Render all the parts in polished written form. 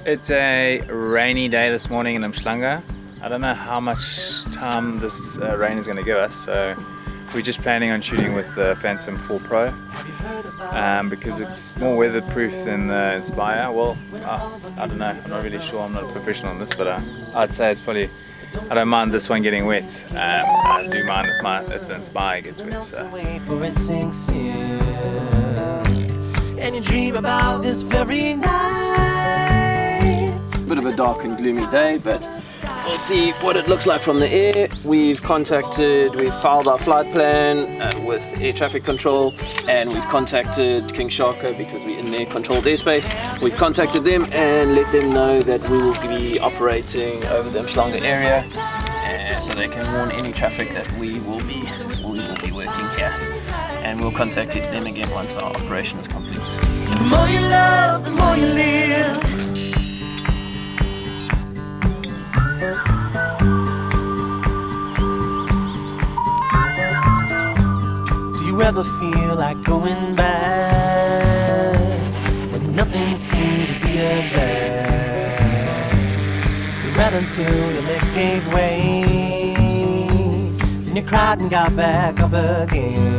It's a rainy day this morning in Umhlanga. I don't know how much time this rain is going to give us, so we're just planning on shooting with the Phantom 4 Pro because it's more weatherproof than the Inspire. Well, I don't know, I'm not really sure, I'm not a professional on this, but I'd say it's probably, I don't mind this one getting wet. I do mind if the Inspire gets wet. So. And you dream about this very night. Bit of a dark and gloomy day, but we'll see what it looks like from the air. We've filed our flight plan with air traffic control, and we've contacted King Sharko because we're in their controlled airspace. We've contacted them and let them know that we will be operating over the Umhlanga area, so they can warn any traffic that we will be working here. And we'll contact them again once our operation is complete. The more you love, the more you live. Do you ever feel like going back when nothing seemed to be a bad? You ran until your legs gave way, and you cried and got back up again.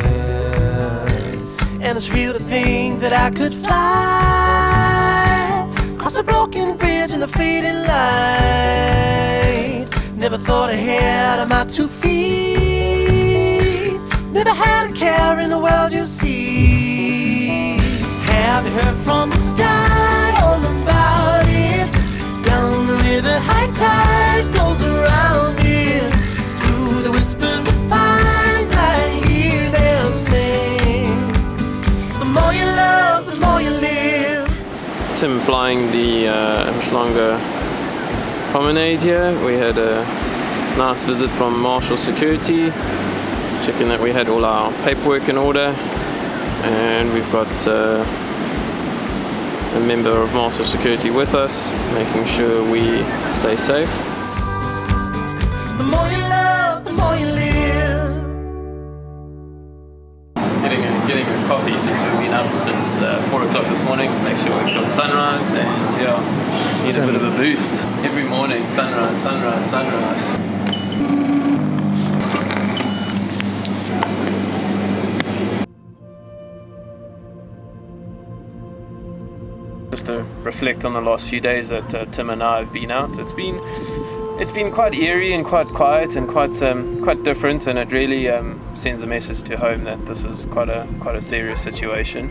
And it's real to think that I could fly across a broken bridge in the fading light. Never thought ahead of my 2 feet. Never had a care in the world you see. Have you heard from the sky all about it? Down the river, high tide flows around it. Through the whispers of pines, I hear them sing. The more you love, the more you live. Tim flying the Umhlanga promenade here. We had a nice visit from Marshal Security, checking that we had all our paperwork in order, and we've got a member of Marshal Security with us, making sure we stay safe. The more you love, the more you live. Getting a coffee since we've been up since 4 o'clock this morning to make sure we've got sunrise, and need a bit of a boost. Every morning, sunrise, sunrise, sunrise. Just to reflect on the last few days that Tim and I have been out, it's been quite eerie and quite quiet and quite different, and it really sends a message to home that this is quite a serious situation,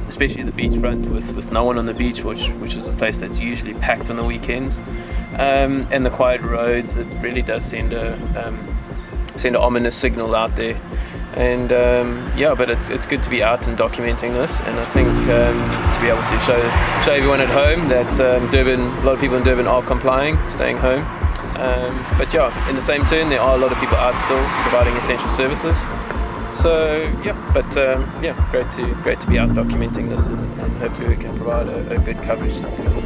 especially the beachfront with no one on the beach, which is a place that's usually packed on the weekends, and the quiet roads. It really does send an ominous signal out there. And but it's good to be out and documenting this, and I think to be able to show everyone at home that Durban, a lot of people in Durban are complying, staying home. But in the same turn, there are a lot of people out still providing essential services. So great to be out documenting this, and hopefully we can provide a good coverage to people.